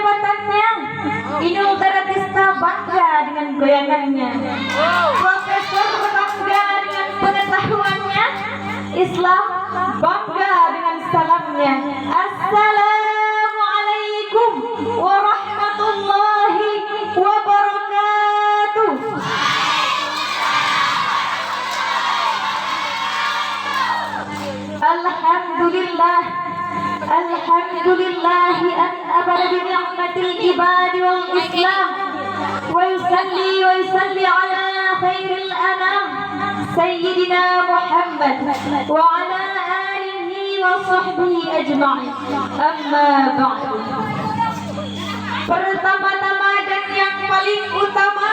kehebatannya. Inul Daratista bangga dengan goyangannya. Profesor bangga dengan pengetahuannya. Islam bangga dengan salamnya. Assalamualaikum warahmatullahi wabarakatuh. Alhamdulillah. Alhamdulillahi an abada bi ni'matil ibadi wal islam wa yusalli ala khairil anam sayyidina Muhammad wa ala alihi wa sahbihi ajma'in. Amma ba'du. Pertama-tama dan yang paling utama,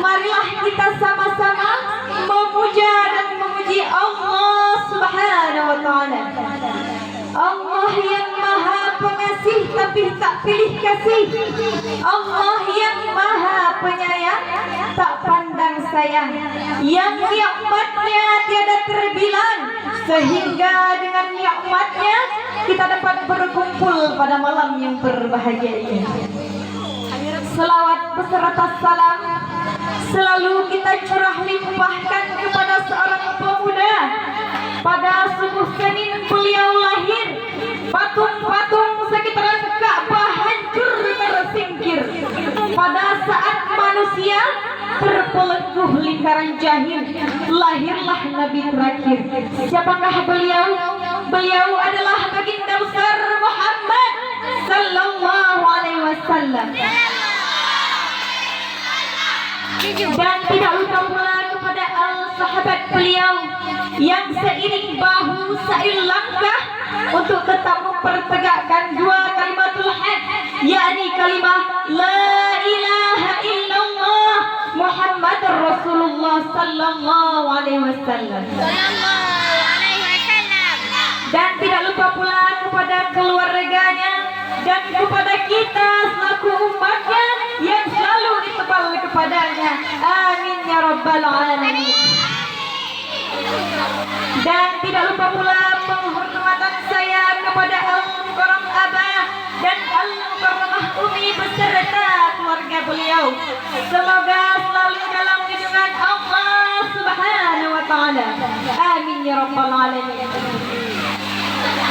marilah kita sama-sama memuja dan memuji Allah Subhanahu wa taala. Allah yang maha pengasih tapi tak pilih kasih. Allah yang maha penyayang tak pandang sayang. Yang nikmatnya tiada terbilang, sehingga dengan nikmatnya kita dapat berkumpul pada malam yang berbahagia ini. Selawat beserta salam selalu kita curah limpahkan kepada seorang pemuda. Pada subuh Senin beliau lahir, patung-patung sekitaran Ka'bah hancur tersingkir. Pada saat manusia terpeleguh lingkaran jahil, lahirlah Nabi terakhir. Siapakah beliau? Beliau adalah baginda besar Muhammad sallallahu alaihi wasallam. Dan tidak lupa pula kepada sahabat beliau yang seiring bahu seiring langkah untuk tetap mempertegakkan dua kalimatul haq, yakni kalimah la ilaha illallah Muhammadur Rasulullah sallallahu alaihi wasallam. Dan tidak lupa pula kepada keluarganya dan kepada kita selaku umatnya yang selalu ditebal kepadanya. Amin ya rabbal alamin. Dan tidak lupa pula penghormatan saya kepada Al-Mukarram Abah dan Al-Mukarramah Umi beserta keluarga beliau. Semoga selalu dalam lindungan Allah Subhanahu wa taala. Amin ya rabbal alamin.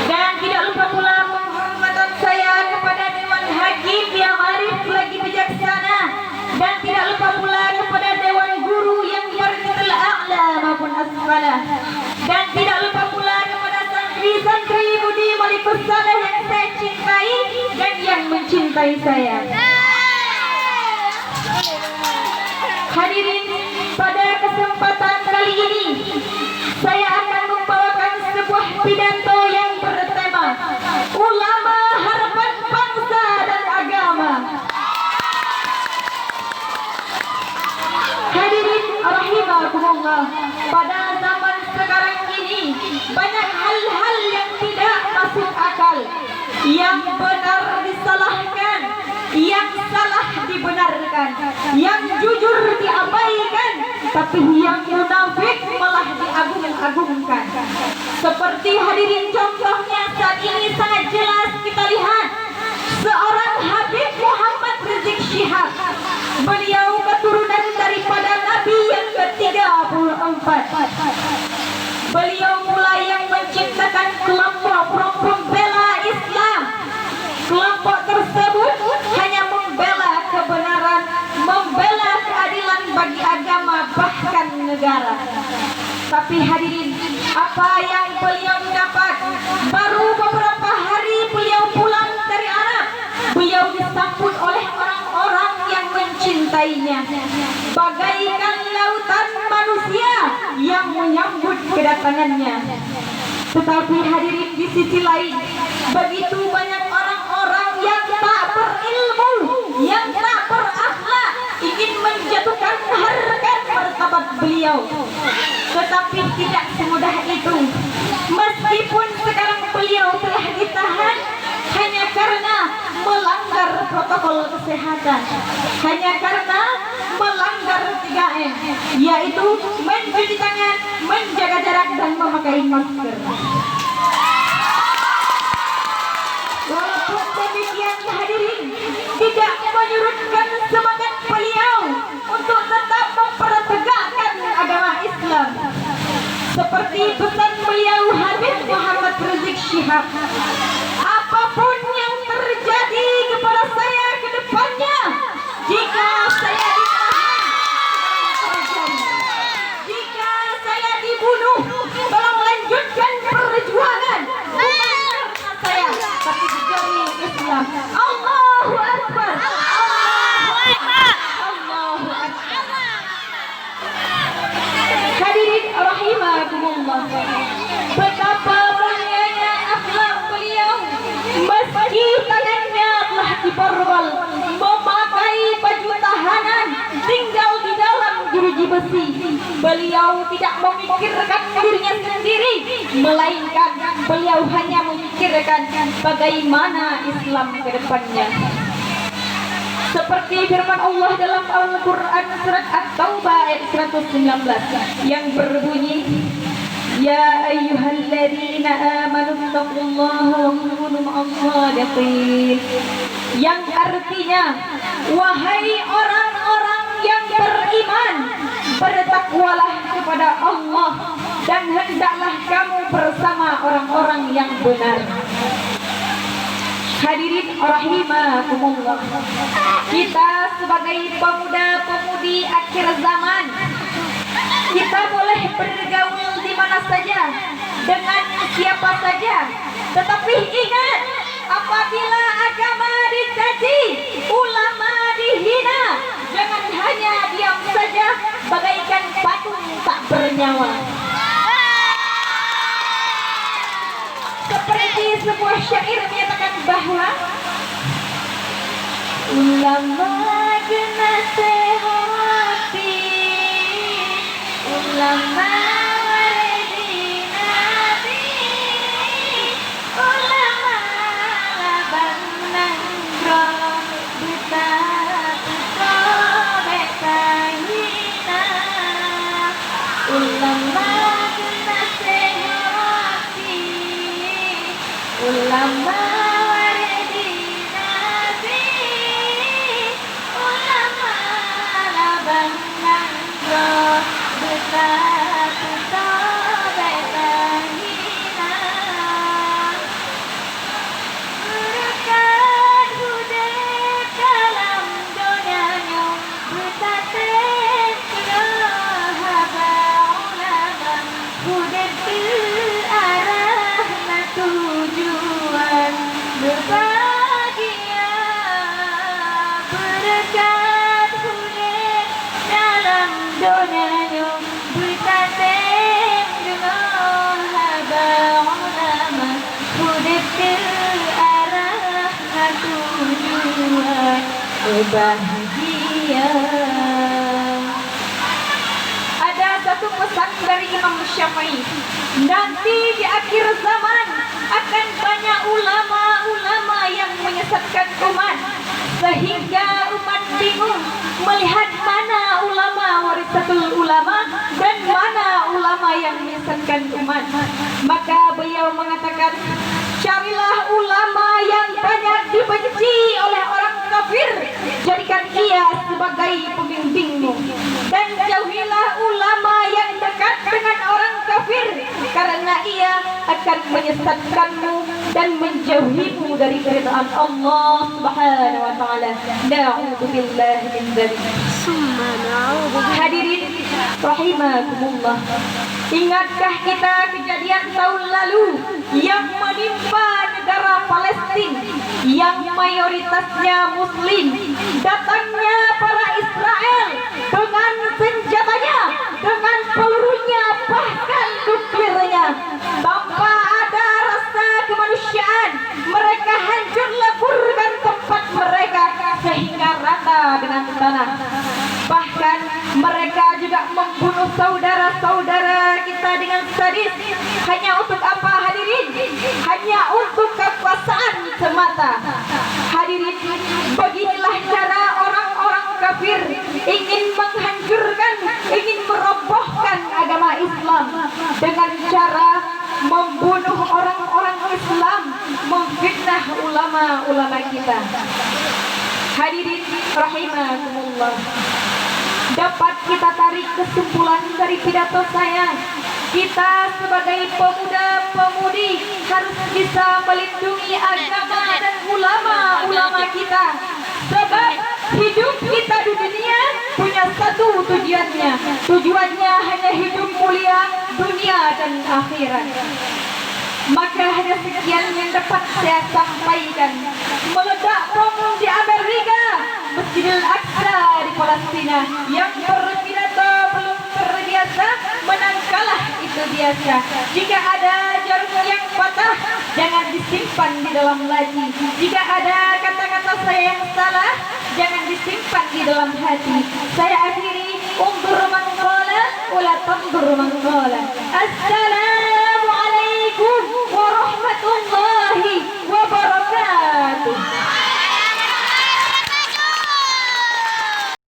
Dan tidak lupa pula penghormatan saya kepada Dewan Hakim yang arif lagi bijaksana. Dan tidak lupa pula kepada Dewan Guru yang barakatul a'la maupun asfala. Dan tidak lupa pula kepada santri-santri budi malikus saleh yang saya cintai dan yang mencintai saya. Hadirin, pada kesempatan kali ini saya akan membawakan sebuah pidato yang bertema Ulama Harapan Bangsa dan Agama. Hadirin rahimakumullah, pada zaman sekarang ini banyak hal-hal yang tidak masuk akal, yang benar disalahkan, yang salah dibenarkan, yang jujur diabaikan, tapi yang munafik malah diagung-agungkan. Seperti hadirin contohnya saat ini sangat jelas kita lihat seorang Habib Muhammad Rizik Syihab. Beliau keturunan daripada Nabi yang ke-34. Beliau pula yang menciptakan kelompok pembela Islam. Kelompok tersebut hanya membela kebenaran, membela keadilan bagi agama bahkan negara. Tapi hadirin, apa yang beliau dapat? Baru beberapa hari beliau pulang dari Arab, beliau disambut oleh orang-orang yang mencintainya, bagaikan lautan manusia yang menyambut kedatangannya. Tetapi hadirin, di sisi lain, begitu banyak orang-orang yang tak berilmu, yang tak berakhlak, ingin menjatuhkan harkat martabat beliau. Tetapi tidak semudah itu. Meskipun sekarang beliau telah ditahan hanya karena melanggar protokol kesehatan, hanya karena melanggar 3M, yaitu mencuci tangan, menjaga jarak, dan memakai masker. Walaupun demikian hadirin, berpihak. Apapun yang terjadi kepada saya ke depannya, jika saya ditahan, jika saya dibunuh, tolong lanjutkan perjuangan. Bukan karena saya, tapi demi Islam. Allahu Akbar. Allahu Akbar. Hadirin rahimakumullah. Betapa mulianya akhlak beliau. Meski tangannya telah diborgol, memakai baju tahanan, tinggal di dalam jeruji besi, beliau tidak memikirkan dirinya sendiri, melainkan beliau hanya memikirkan bagaimana Islam ke depannya. Seperti firman Allah dalam Al-Quran surat At-Taubah ayat 119 yang berbunyi, Ya ayyuhalladzina amanu taqullaha wa kunu ma'as-shadiqin, yang artinya, wahai orang-orang yang beriman, bertakwalah kepada Allah dan hendaklah kamu bersama orang-orang yang benar. Hadirin rahimakumullah, kita sebagai pemuda-pemudi akhir zaman, kita boleh bergaul di mana saja, dengan siapa saja, tetapi ingat, apabila agama dicaci, ulama dihina, jangan hanya diam saja bagaikan patung tak bernyawa. Seperti sebuah syair menyatakan bahwa ulama kena sehormati, ulama waredi nabi, ulama banang grong buta sobek kahina, ulama kena sehormati, ulama waredi nabi, ulama banang grong buta sobek kahina. Berkat hudek dalam dunianya, bertaten kerahaba ulama, hudek ke arah tujuan berbahagia. Berkat hudek dalam dunianya, bertaten kerahaba ulama, hudek ke arah tujuan berbahagia. Ada satu pesan dari Imam Syafi'i, nanti di akhir zaman akan banyak ulama-ulama yang menyesatkan umat, sehingga umat bingung melihat mana ulama warisatul ulama dan mana ulama yang menyesatkan umat. Maka beliau mengatakan, carilah ulama yang banyak dibenci oleh orang kafir, jadikan ia sebagai pembimbingmu, dan jauhilah ulama yang dekat dengan orang kafir, karena ia akan menyesatkanmu dan menjauhimu dari keridhaan Allah Subhanahu wa taala. Na'udzubillahi min dzalik. Hadirin rahimakumullah, ingatkah kita kejadian tahun lalu yang menimpa negara Palestina yang mayoritasnya muslim? Datangnya para Israel dengan senjatanya, dengan pelurunya, bahkan nuklirnya, tanpa ada rasa kemanusiaan. Mereka hancur leburkan tempat mereka sehingga rata dengan tanah. Bahkan mereka juga membunuh saudara-saudara kita dengan sadis. Hanya untuk apa, hadirin? Hanya untuk kekuasaan semata. Hadirin, beginilah cara orang-orang kafir ingin menghancurkan, ingin merobohkan agama Islam dengan cara membunuh orang-orang Islam, memfitnah ulama-ulama kita. Hadirin rahimakumullah, dapat kita tarik kesimpulan dari pidato saya, Kita sebagai pemuda-pemudi harus bisa melindungi agama dan ulama-ulama kita. Sebab hidup kita di dunia punya satu tujuannya. Tujuannya hanya hidup mulia dunia dan akhirat. Maka hanya sekian yang dapat saya sampaikan. Meledak bom di Amerika, Masjidil Aqsa di Palestina, yang berpidato belum terbiasa, menang kalah itu biasa. Jika ada jarum yang patah, jangan disimpan di dalam laci. Jika ada kata-kata saya yang salah, jangan disimpan di dalam hati. Saya akhiri, undur man qala wala tandur man qala. Assalamualaikum warahmatullahi wabarakatuh.